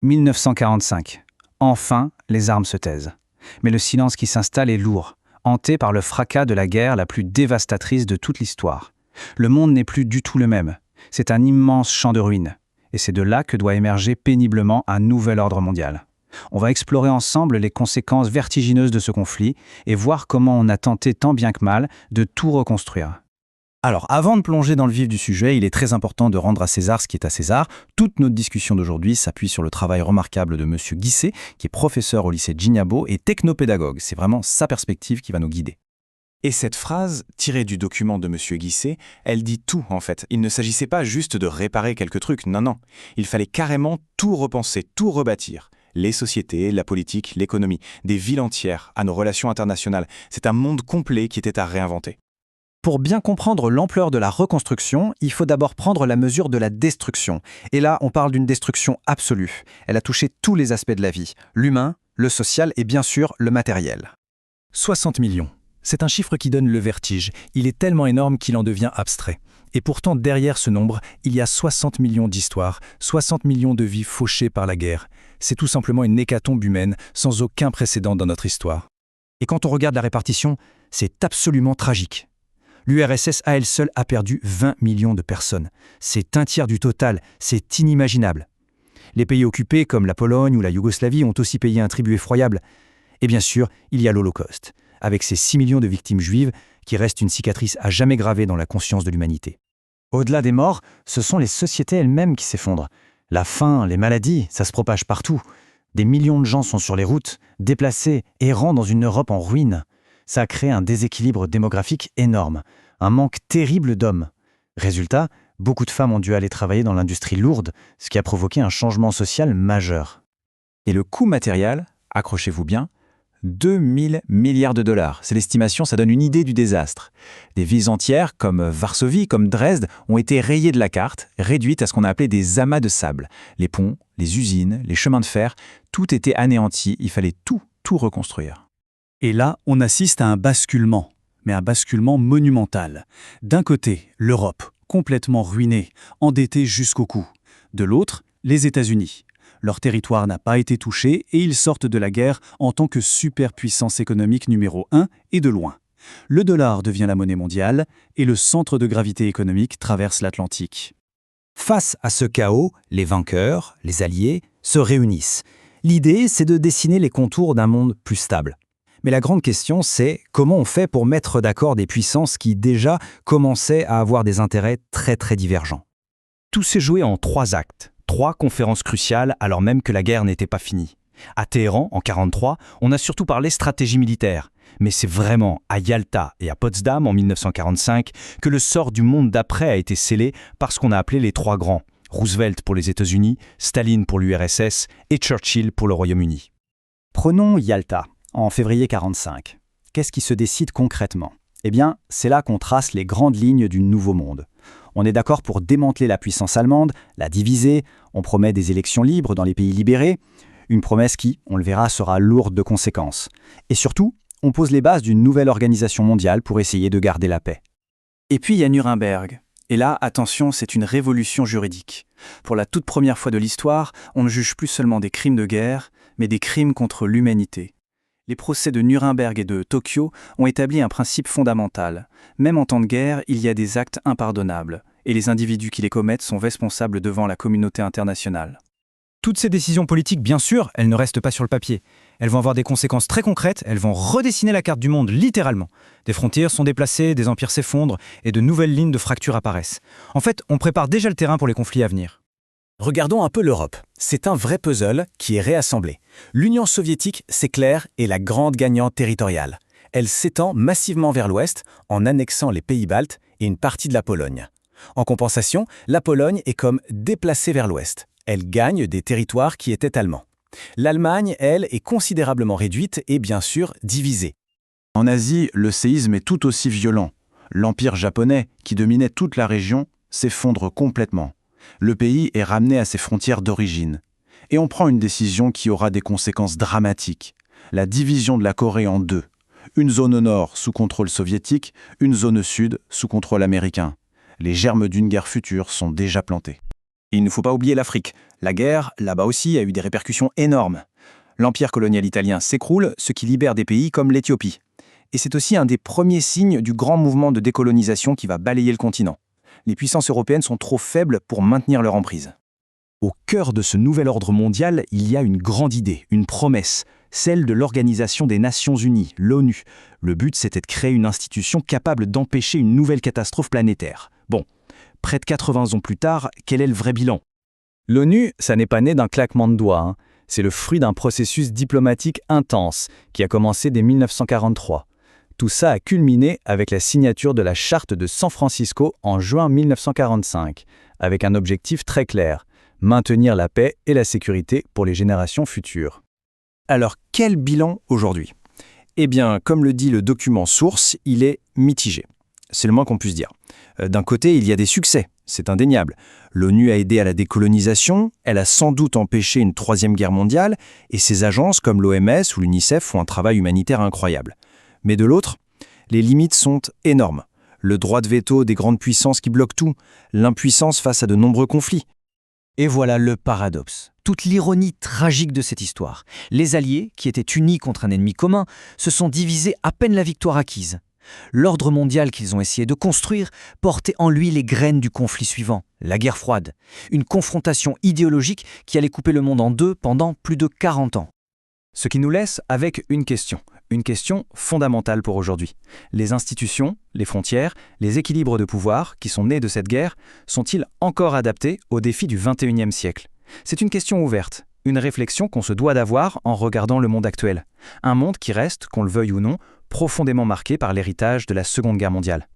1945. Enfin, les armes se taisent. Mais le silence qui s'installe est lourd, hanté par le fracas de la guerre la plus dévastatrice de toute l'histoire. Le monde n'est plus du tout le même. C'est un immense champ de ruines. Et c'est de là que doit émerger péniblement un nouvel ordre mondial. On va explorer ensemble les conséquences vertigineuses de ce conflit et voir comment on a tenté tant bien que mal de tout reconstruire. Alors, avant de plonger dans le vif du sujet, il est très important de rendre à César ce qui est à César. Toute notre discussion d'aujourd'hui s'appuie sur le travail remarquable de M. Guisset, qui est professeur au lycée Djignabo et technopédagogue. C'est vraiment sa perspective qui va nous guider. Et cette phrase, tirée du document de M. Guisset, elle dit tout en fait. Il ne s'agissait pas juste de réparer quelques trucs, non. Il fallait carrément tout repenser, tout rebâtir. Les sociétés, la politique, l'économie, des villes entières, à nos relations internationales. C'est un monde complet qui était à réinventer. Pour bien comprendre l'ampleur de la reconstruction, il faut d'abord prendre la mesure de la destruction. Et là, on parle d'une destruction absolue. Elle a touché tous les aspects de la vie, l'humain, le social et bien sûr le matériel. 60 millions. C'est un chiffre qui donne le vertige. Il est tellement énorme qu'il en devient abstrait. Et pourtant, derrière ce nombre, il y a 60 millions d'histoires, 60 millions de vies fauchées par la guerre. C'est tout simplement une hécatombe humaine sans aucun précédent dans notre histoire. Et quand on regarde la répartition, c'est absolument tragique. L'URSS à elle seule a perdu 20 millions de personnes. C'est un tiers du total, c'est inimaginable. Les pays occupés, comme la Pologne ou la Yougoslavie, ont aussi payé un tribut effroyable. Et bien sûr, il y a l'Holocauste, avec ses 6 millions de victimes juives, qui restent une cicatrice à jamais gravée dans la conscience de l'humanité. Au-delà des morts, ce sont les sociétés elles-mêmes qui s'effondrent. La faim, les maladies, ça se propage partout. Des millions de gens sont sur les routes, déplacés, errant dans une Europe en ruine. Ça a créé un déséquilibre démographique énorme, un manque terrible d'hommes. Résultat, beaucoup de femmes ont dû aller travailler dans l'industrie lourde, ce qui a provoqué un changement social majeur. Et le coût matériel, accrochez-vous bien, 2000 milliards de dollars. C'est l'estimation, ça donne une idée du désastre. Des villes entières, comme Varsovie, comme Dresde, ont été rayées de la carte, réduites à ce qu'on a appelé des amas de sable. Les ponts, les usines, les chemins de fer, tout était anéanti, il fallait tout reconstruire. Et là, on assiste à un basculement, mais un basculement monumental. D'un côté, l'Europe, complètement ruinée, endettée jusqu'au cou. De l'autre, les États-Unis. Leur territoire n'a pas été touché et ils sortent de la guerre en tant que superpuissance économique numéro 1 et de loin. Le dollar devient la monnaie mondiale et le centre de gravité économique traverse l'Atlantique. Face à ce chaos, les vainqueurs, les alliés, se réunissent. L'idée, c'est de dessiner les contours d'un monde plus stable. Mais la grande question, c'est comment on fait pour mettre d'accord des puissances qui déjà commençaient à avoir des intérêts très divergents. Tout s'est joué en 3 actes, 3 conférences cruciales alors même que la guerre n'était pas finie. À Téhéran, en 1943, on a surtout parlé stratégie militaire. Mais c'est vraiment à Yalta et à Potsdam, en 1945, que le sort du monde d'après a été scellé par ce qu'on a appelé les 3 grands. Roosevelt pour les États-Unis, Staline pour l'URSS et Churchill pour le Royaume-Uni. Prenons Yalta. En février 1945. Qu'est-ce qui se décide concrètement ? Eh bien, c'est là qu'on trace les grandes lignes du nouveau monde. On est d'accord pour démanteler la puissance allemande, la diviser, on promet des élections libres dans les pays libérés, une promesse qui, on le verra, sera lourde de conséquences. Et surtout, on pose les bases d'une nouvelle organisation mondiale pour essayer de garder la paix. Et puis il y a Nuremberg. Et là, attention, c'est une révolution juridique. Pour la toute première fois de l'histoire, on ne juge plus seulement des crimes de guerre, mais des crimes contre l'humanité. Les procès de Nuremberg et de Tokyo ont établi un principe fondamental. Même en temps de guerre, il y a des actes impardonnables, et les individus qui les commettent sont responsables devant la communauté internationale. Toutes ces décisions politiques, bien sûr, elles ne restent pas sur le papier. Elles vont avoir des conséquences très concrètes, elles vont redessiner la carte du monde, littéralement. Des frontières sont déplacées, des empires s'effondrent, et de nouvelles lignes de fracture apparaissent. En fait, on prépare déjà le terrain pour les conflits à venir. Regardons un peu l'Europe. C'est un vrai puzzle qui est réassemblé. L'Union soviétique, c'est clair, est la grande gagnante territoriale. Elle s'étend massivement vers l'ouest en annexant les pays baltes et une partie de la Pologne. En compensation, la Pologne est comme déplacée vers l'ouest. Elle gagne des territoires qui étaient allemands. L'Allemagne, elle, est considérablement réduite et bien sûr divisée. En Asie, le séisme est tout aussi violent. L'empire japonais, qui dominait toute la région, s'effondre complètement. Le pays est ramené à ses frontières d'origine. Et on prend une décision qui aura des conséquences dramatiques. La division de la Corée en 2. Une zone au nord sous contrôle soviétique, une zone au sud sous contrôle américain. Les germes d'une guerre future sont déjà plantés. Et il ne faut pas oublier l'Afrique. La guerre, là-bas aussi, a eu des répercussions énormes. L'empire colonial italien s'écroule, ce qui libère des pays comme l'Éthiopie. Et c'est aussi un des premiers signes du grand mouvement de décolonisation qui va balayer le continent. Les puissances européennes sont trop faibles pour maintenir leur emprise. Au cœur de ce nouvel ordre mondial, il y a une grande idée, une promesse, celle de l'Organisation des Nations Unies, l'ONU. Le but, c'était de créer une institution capable d'empêcher une nouvelle catastrophe planétaire. Bon, près de 80 ans plus tard, quel est le vrai bilan? L'ONU, ça n'est pas né d'un claquement de doigts, hein. C'est le fruit d'un processus diplomatique intense qui a commencé dès 1943. Tout ça a culminé avec la signature de la Charte de San Francisco en juin 1945, avec un objectif très clair: maintenir la paix et la sécurité pour les générations futures. Alors, quel bilan aujourd'hui? Eh bien, comme le dit le document source, il est mitigé. C'est le moins qu'on puisse dire. D'un côté, il y a des succès, c'est indéniable. L'ONU a aidé à la décolonisation, elle a sans doute empêché une troisième guerre mondiale, et ses agences comme l'OMS ou l'UNICEF font un travail humanitaire incroyable. Mais de l'autre, les limites sont énormes. Le droit de veto des grandes puissances qui bloquent tout, l'impuissance face à de nombreux conflits. Et voilà le paradoxe, toute l'ironie tragique de cette histoire. Les alliés, qui étaient unis contre un ennemi commun, se sont divisés à peine la victoire acquise. L'ordre mondial qu'ils ont essayé de construire portait en lui les graines du conflit suivant, la guerre froide. Une confrontation idéologique qui allait couper le monde en deux pendant plus de 40 ans. Ce qui nous laisse avec une question fondamentale pour aujourd'hui. Les institutions, les frontières, les équilibres de pouvoir qui sont nés de cette guerre sont-ils encore adaptés aux défis du XXIe siècle? C'est une question ouverte, une réflexion qu'on se doit d'avoir en regardant le monde actuel. Un monde qui reste, qu'on le veuille ou non, profondément marqué par l'héritage de la Seconde Guerre mondiale.